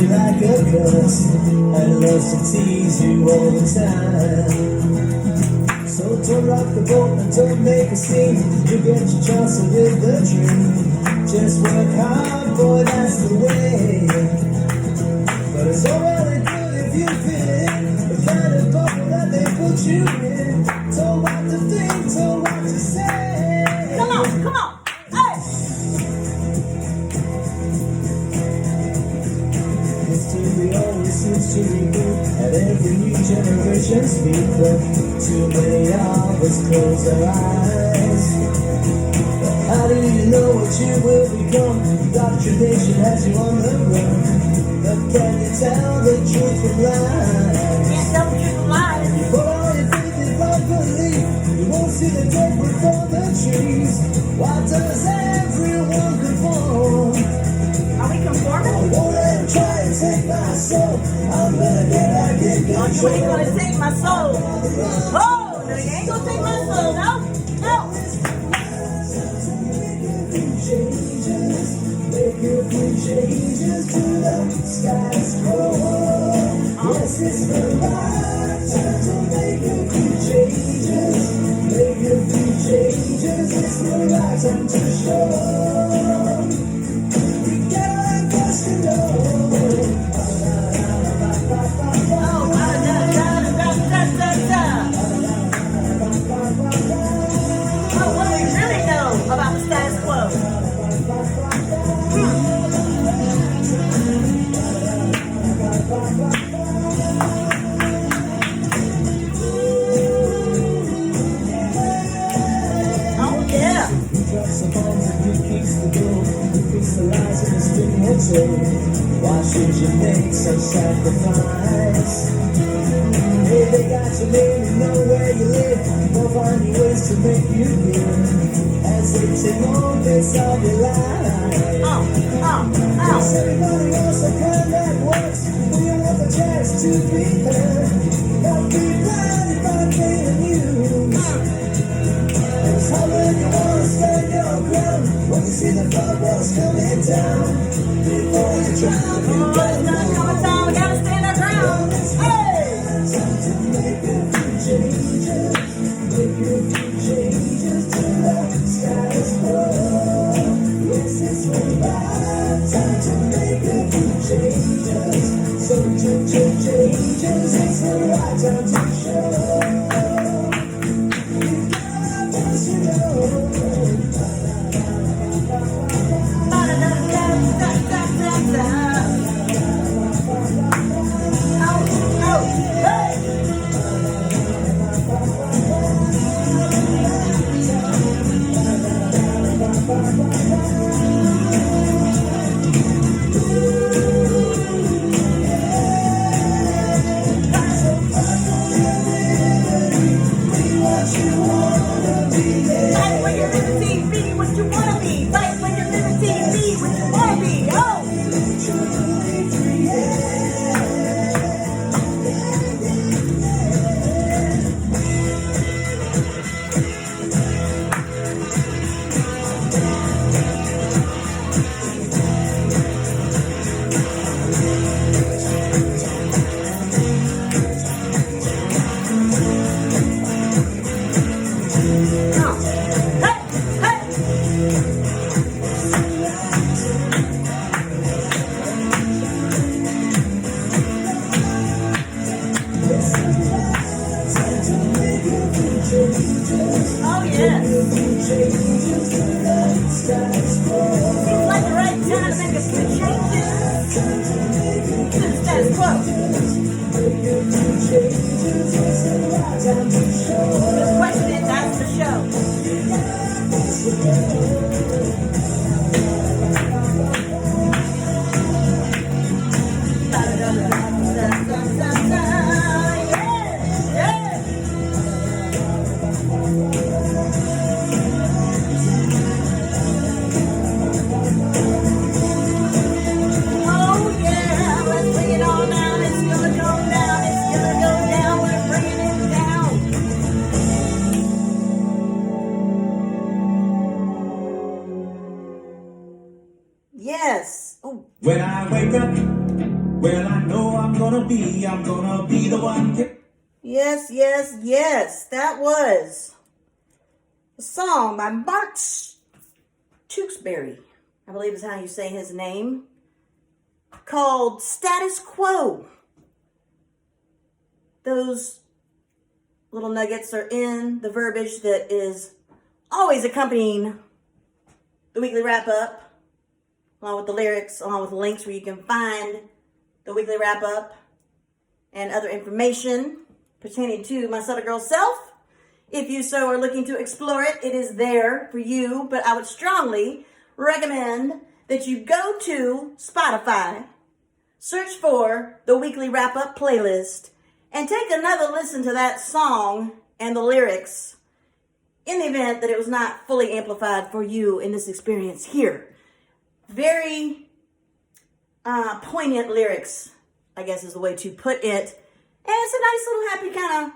you like a curse and loves to tease you all the time. So don't rock the boat and don't make a scene. You get your chance to live the dream. Just work hard, boy, that's the way. But it's all well and good if you fit in the kind of bubble that they put you in. Don't what to think, don't what to say. Come on, come on. Hey. History always seems to reboot at every new generation's speed, but too many of us close our eyes. How do you know what you will become? Indoctrination has you on the run. But can you tell the truth from lies? Can't tell the truth from lies. You put all your faith in unbelief. You won't see the dead before the trees. Why does everyone conform? Are we conforming? I won't let him try and take my soul. I'm gonna get back in control. Oh, you ain't gonna take my soul. Oh, no, you ain't gonna take my soul. No, no. Make a few changes to the status quo. Yes, it's the right time to make a few changes. Make a few changes. It's the right time to show. We gotta let us know. Oh, what do we really know about the status quo? Oh, yeah. Why should you make some sacrifice? Hey, they got your name, you know where you live. They'll find new ways to make you live. As they take moments of your life. Yes, everybody wants a kind that works. We all want the chance to be heard. Don't be blinded by failing news. It's how when you want to stand your ground. When you see the flood walls coming down. Before you drown, you gotta know. We gotta stand our ground. Hey! Time to make a few changes. Make a few changes to the status quo. Yes, it's the right time to make a few changes. So changes, it's the right time to show. You gotta let us know. Well, I know I'm gonna be the one. Yes, yes, yes. That was a song by Mark Tewksbury, I believe is how you say his name, called Status Quo. Those little nuggets are in the verbiage that is always accompanying the weekly wrap-up, along with the lyrics, along with links where you can find the weekly wrap-up and other information pertaining to my SutterGirl self. If you so are looking to explore it, it is there for you, but I would strongly recommend that you go to Spotify, search for the weekly wrap-up playlist, and take another listen to that song and the lyrics in the event that it was not fully amplified for you in this experience here. Very poignant lyrics, I guess is the way to put it. And it's a nice little happy kind of,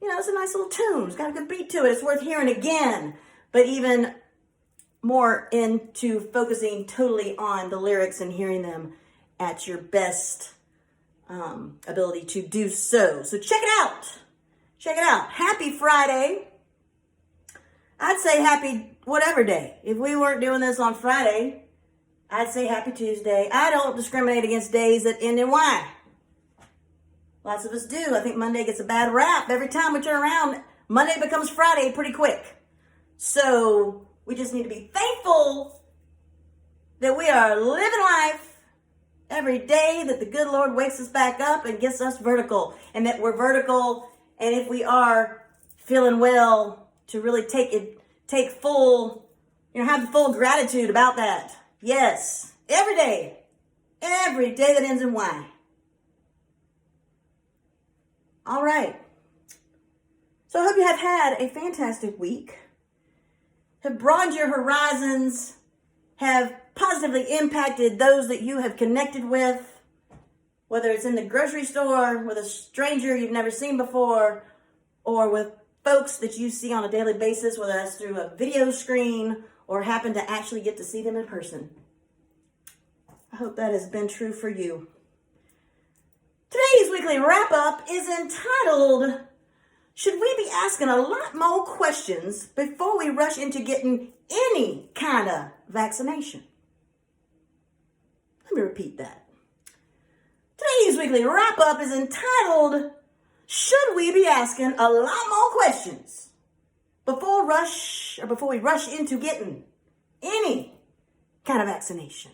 it's a nice little tune. It's got a good beat to it. It's worth hearing again. But even more into focusing totally on the lyrics and hearing them at your best ability to do so. So check it out. Check it out. Happy Friday. I'd say happy whatever day. If we weren't doing this on Friday, I'd say happy Tuesday. I don't discriminate against days that end in Y. Lots of us do. I think Monday gets a bad rap. Every time we turn around, Monday becomes Friday pretty quick. So we just need to be thankful that we are living life every day, that the good Lord wakes us back up and gets us vertical, and that we're vertical. And if we are feeling well, to really take full, have full gratitude about that. Yes, every day that ends in Y. All right. So I hope you have had a fantastic week, have broadened your horizons, have positively impacted those that you have connected with, whether it's in the grocery store, with a stranger you've never seen before, or with folks that you see on a daily basis, whether that's through a video screen or happen to actually get to see them in person. I hope that has been true for you. Today's weekly wrap-up is entitled, Should We Be Asking a Lot More Questions Before We Rush Into Getting Any Kind of Vaccination? Let me repeat that. Today's weekly wrap-up is entitled, Should we be asking a lot more questions before we rush into getting any kind of vaccination?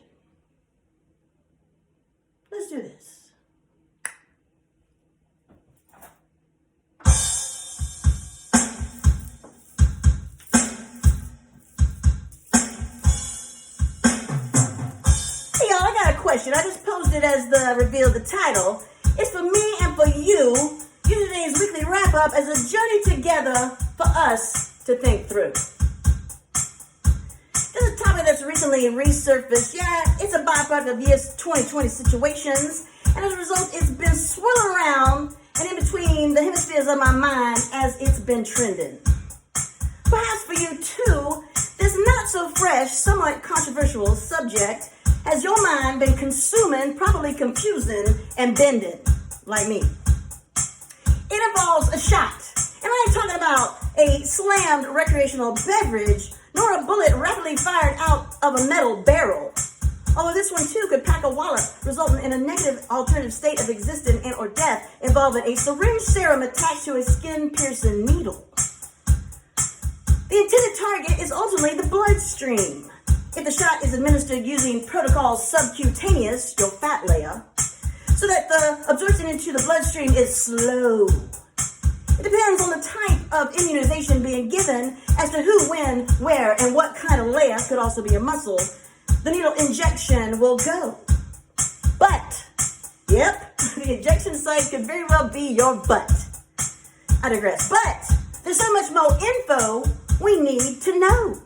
Let's do this. Hey y'all, I got a question. I just posted as revealed the title. It's for me and for you. Use today's weekly wrap-up as a journey together for us to think through. This is a topic that's recently resurfaced. Yeah, it's a byproduct of years 2020 situations, and as a result, it's been swirling around and in between the hemispheres of my mind as it's been trending. Perhaps for you too, this not so fresh, somewhat controversial subject has your mind been consuming, probably confusing, and bending, like me. It involves a shot. And I ain't talking about a slammed recreational beverage, nor a bullet rapidly fired out of a metal barrel. Although this one too could pack a wallop, resulting in a negative alternative state of existence and or death involving a syringe serum attached to a skin-piercing needle. The intended target is ultimately the bloodstream. If the shot is administered using protocol subcutaneous, your fat layer, so that the absorption into the bloodstream is slow. It depends on the type of immunization being given as to who, when, where, and what kind of layer, could also be a muscle, the needle injection will go. But, yep, the injection site could very well be your butt. I digress. But there's so much more info we need to know.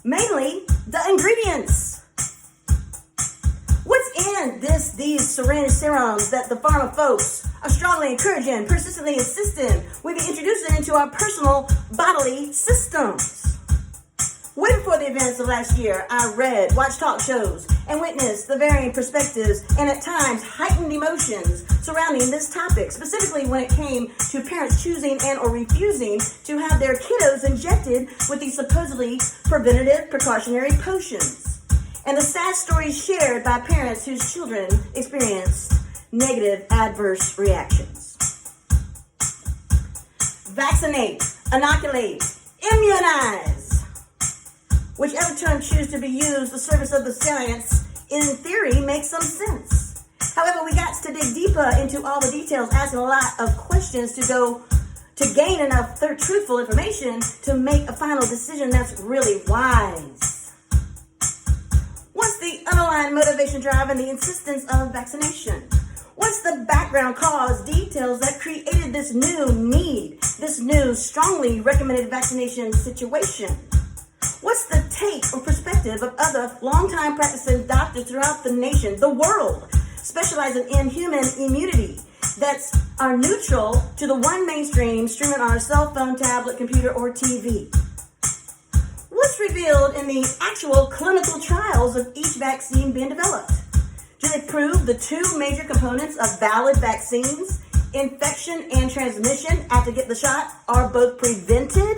Mainly the ingredients. What's in these syringe serums that the pharma folks are strongly encouraging, persistently insisting we be introducing into our personal bodily systems? Way before the events of last year, I read, watched talk shows, and witnessed the varying perspectives and at times heightened emotions surrounding this topic, specifically when it came to parents choosing and or refusing to have their kiddos injected with these supposedly preventative precautionary potions. And the sad stories shared by parents whose children experienced negative adverse reactions. Vaccinate, inoculate, immunize. Whichever term choose to be used, the service of the science, in theory, makes some sense. However, we got to dig deeper into all the details, asking a lot of questions to gain enough truthful information to make a final decision that's really wise. What's the underlying motivation, drive, and the insistence of vaccination? What's the background cause details that created this new need, this new strongly recommended vaccination situation? What's the take or perspective of other long-time practicing doctors throughout the nation, the world, specializing in human immunity that are neutral to the one mainstream streaming on our cell phone, tablet, computer, or TV? What's revealed in the actual clinical trials of each vaccine being developed? Do they prove the two major components of valid vaccines, infection and transmission after getting the shot, are both prevented?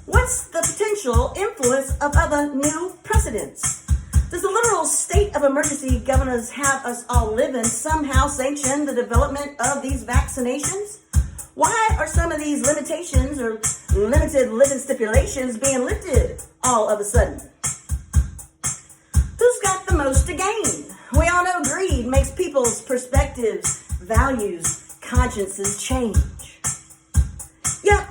What's the potential influence of other new precedents? Does the literal state of emergency governors have us all living somehow sanction the development of these vaccinations? Why are some of these limitations or limited living stipulations being lifted all of a sudden? Who's got the most to gain? We all know greed makes people's perspectives, values, consciences change. Yep.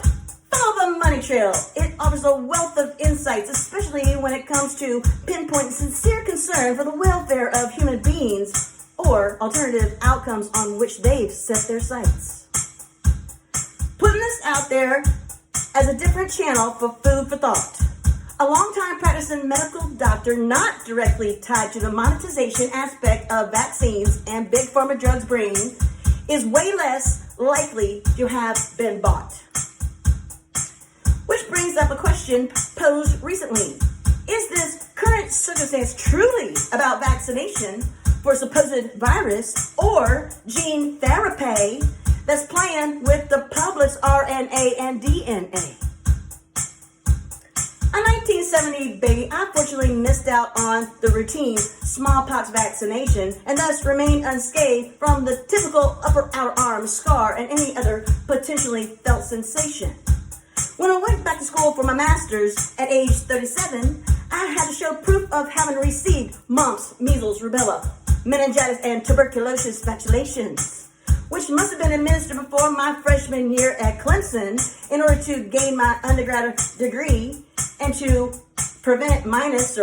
Follow the money trail. It offers a wealth of insights, especially when it comes to pinpointing sincere concern for the welfare of human beings or alternative outcomes on which they've set their sights. Putting this out there as a different channel for food for thought. A longtime practicing medical doctor not directly tied to the monetization aspect of vaccines and big pharma drugs bring is way less likely to have been bought. Which brings up a question posed recently. Is this current circumstance truly about vaccination for a supposed virus or gene therapy that's playing with the public's RNA and DNA? A 1970 baby unfortunately missed out on the routine smallpox vaccination and thus remained unscathed from the typical upper outer arm scar and any other potentially felt sensation. When I went back to school for my master's at age 37, I had to show proof of having received mumps, measles, rubella, meningitis, and tuberculosis vaccinations, which must have been administered before my freshman year at Clemson in order to gain my undergraduate degree and to prevent minus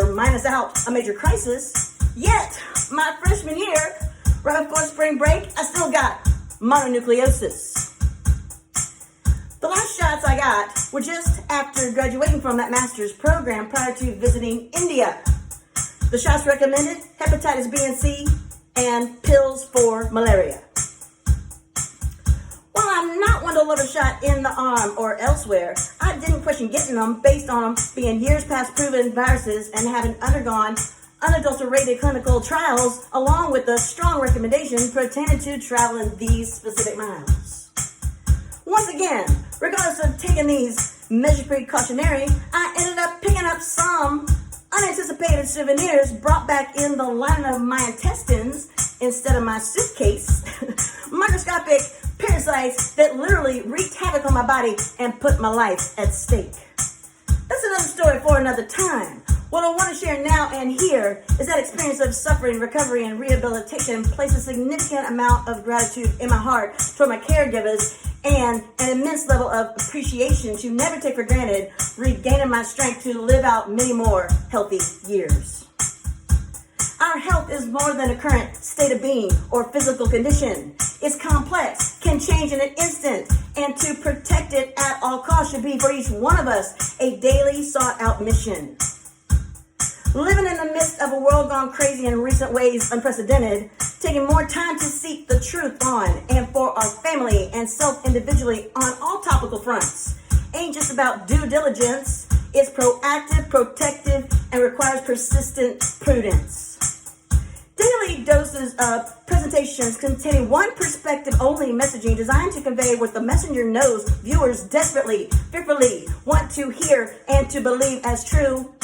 out a major crisis. Yet, my freshman year, right before spring break, I still got mononucleosis. The last shots I got were just after graduating from that master's program prior to visiting India. The shots recommended hepatitis B and C and pills for malaria. While I'm not one to love a shot in the arm or elsewhere, I didn't question getting them based on them being years past proven viruses and having undergone unadulterated clinical trials along with a strong recommendation pertaining to traveling these specific miles. Once again, regardless of taking these measures precautionary, I ended up picking up some unanticipated souvenirs brought back in the lining of my intestines instead of my suitcase. Microscopic parasites that literally wreaked havoc on my body and put my life at stake. That's another story for another time. What I want to share now and here is that experience of suffering, recovery, and rehabilitation placed a significant amount of gratitude in my heart toward my caregivers and an immense level of appreciation to never take for granted, regaining my strength to live out many more healthy years. Our health is more than a current state of being or physical condition. It's complex, can change in an instant, and to protect it at all costs should be for each one of us a daily sought-out mission. Living in the midst of a world gone crazy in recent ways unprecedented, taking more time to seek the truth on and for our family and self individually on all topical fronts ain't just about due diligence. It's proactive, protective, and requires persistent prudence. Daily doses of presentations containing one perspective only messaging designed to convey what the messenger knows viewers desperately, fearfully want to hear and to believe as true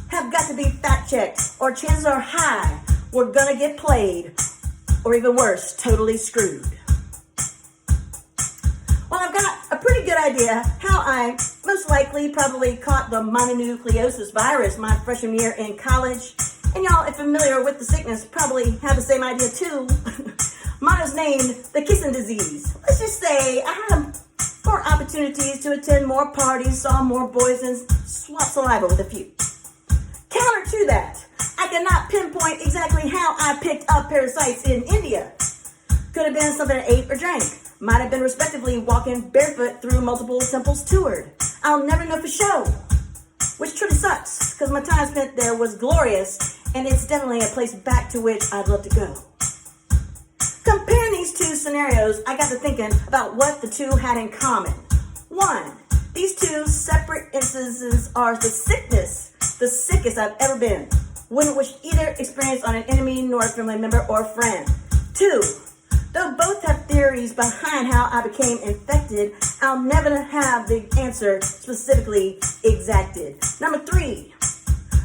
have got to be fact checked, or chances are high we're gonna get played, or even worse, totally screwed. Well, I've got a pretty good idea how I most likely probably caught the mononucleosis virus my freshman year in college. And y'all, if familiar with the sickness, probably have the same idea too. Mine is named the kissing disease. Let's just say I had more opportunities to attend more parties, saw more boys, and swap saliva with a few. Counter to that, I cannot pinpoint exactly how I picked up parasites in India. Could have been something I ate or drank. Might have been respectively walking barefoot through multiple temples toured. I'll never know for sure. Which truly sucks, because my time spent there was glorious, and it's definitely a place back to which I'd love to go. Comparing these two scenarios, I got to thinking about what the two had in common. One, these two separate instances are the sickest I've ever been. Wouldn't wish either experience on an enemy nor a family member or friend. Two, though both have theories behind how I became infected, I'll never have the answer specifically exacted. Number three,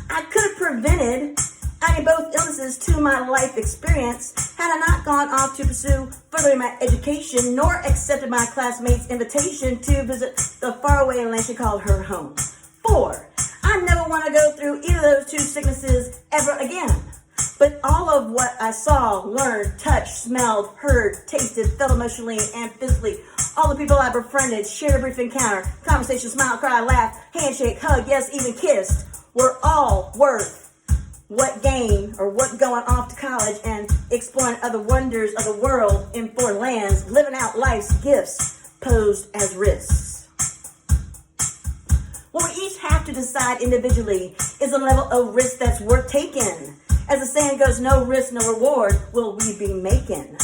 I could have prevented adding both illnesses to my life experience had I not gone off to pursue furthering my education, nor accepted my classmates' invitation to visit the faraway land she called her home. Four, I never want to go through either of those two sicknesses ever again. But all of what I saw, learned, touched, smelled, heard, tasted, felt emotionally and physically, all the people I befriended, shared a brief encounter, conversation, smile, cry, laugh, handshake, hug, yes, even kissed, were all worth what gain or what going off to college and exploring other wonders of the world in foreign lands, living out life's gifts posed as risks. What we each have to decide individually is the level of risk that's worth taking. As the saying goes, no risk, no reward will we be making.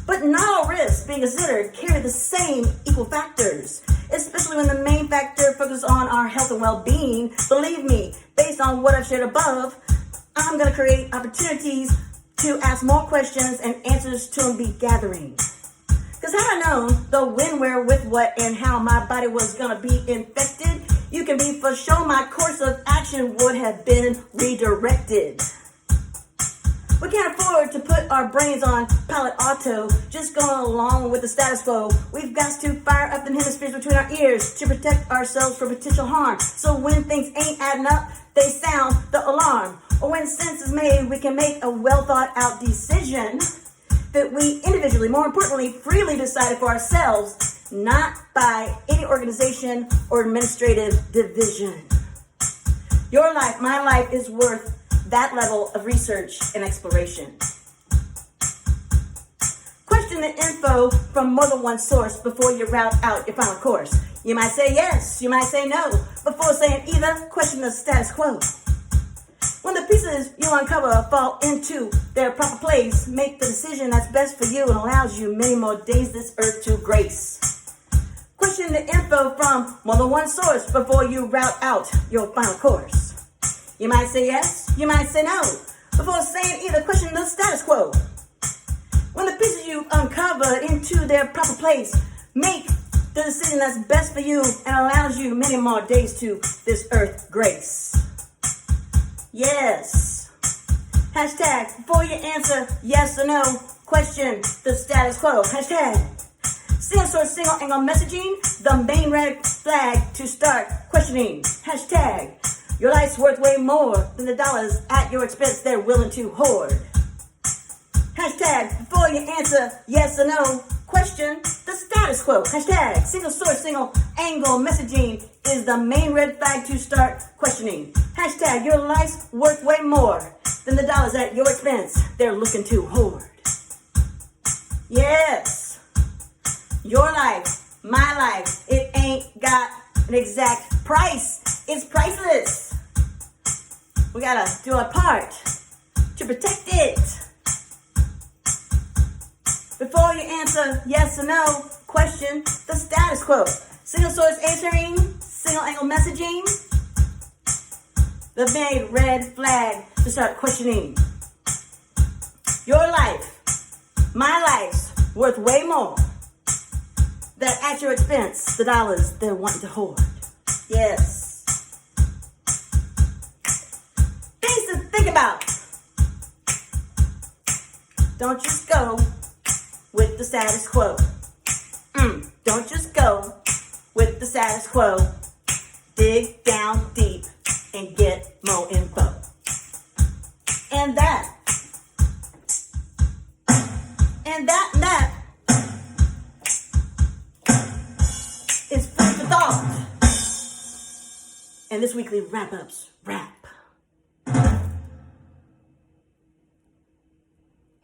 But not all risks being considered carry the same equal factors, especially when the main factor focuses on our health and well-being. Believe me, based on what I've shared above, I'm going to create opportunities to ask more questions and answers to them be gathering. Because had I known the when, where, with what, and how my body was going to be infected, you can be for sure my course of action would have been redirected. We can't afford to put our brains on pilot auto, just going along with the status quo. We've got to fire up the hemispheres between our ears to protect ourselves from potential harm. So when things ain't adding up, they sound the alarm. Or when sense is made, we can make a well thought out decision that we individually, more importantly, freely decided for ourselves, not by any organization or administrative division. Your life, my life, is worth that level of research and exploration. Question the info from more than one source before you route out your final course. You might say yes, you might say no. Before saying either, question the status quo. When the pieces you uncover fall into their proper place, make the decision that's best for you and allows you many more days this earth to grace. Question the info from more than one source before you route out your final course. You might say yes, you might say no. Before saying either, question the status quo. When the pieces you uncovered into their proper place, make the decision that's best for you and allows you many more days to this earth grace. Yes. Hashtag, before you answer yes or no, question the status quo. Hashtag, single source, single angle messaging, the main red flag to start questioning. Hashtag, your life's worth way more than the dollars at your expense they're willing to hoard. Hashtag, before you answer yes or no, question the status quo. Hashtag, single source, single angle messaging is the main red flag to start questioning. Hashtag, your life's worth way more than the dollars at your expense they're looking to hoard. Yes, your life, my life, it ain't got an exact price. It's priceless. We gotta do our part to protect it. Before you answer yes or no, question the status quo. Single source answering, single angle messaging that made red flag to start questioning. Your life, my life's worth way more. That at your expense, the dollars they're wanting to hoard. Yes. Things to think about. Don't just go with the status quo. Don't just go with the status quo. Dig down deep and get more info. And that is food for thought. And this weekly wrap-up's wrap.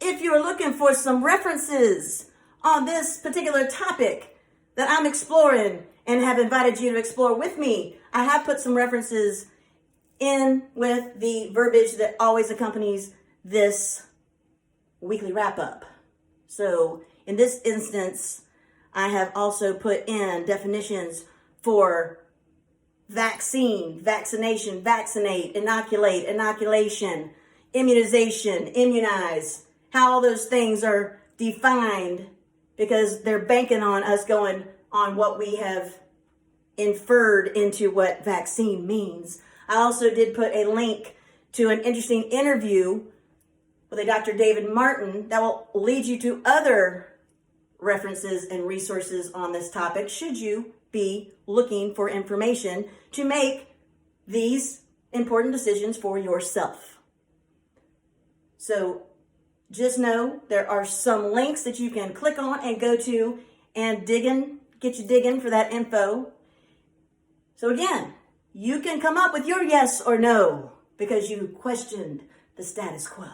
If you're looking for some references on this particular topic that I'm exploring and have invited you to explore with me, I have put some references in with the verbiage that always accompanies this weekly wrap-up. So in this instance, I have also put in definitions for vaccine, vaccination, vaccinate, inoculate, inoculation, immunization, immunize, how all those things are defined, because they're banking on us going on what we have inferred into what vaccine means. I also did put a link to an interesting interview with a Dr. David Martin that will lead you to other references and resources on this topic should you be looking for information to make these important decisions for yourself. So just know there are some links that you can click on and go to and get you digging for that info. So again, you can come up with your yes or no because you questioned the status quo.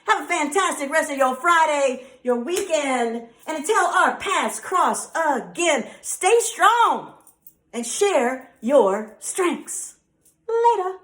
Have a fantastic rest of your Friday, your weekend, and until our paths cross again, stay strong and share your strengths. Later.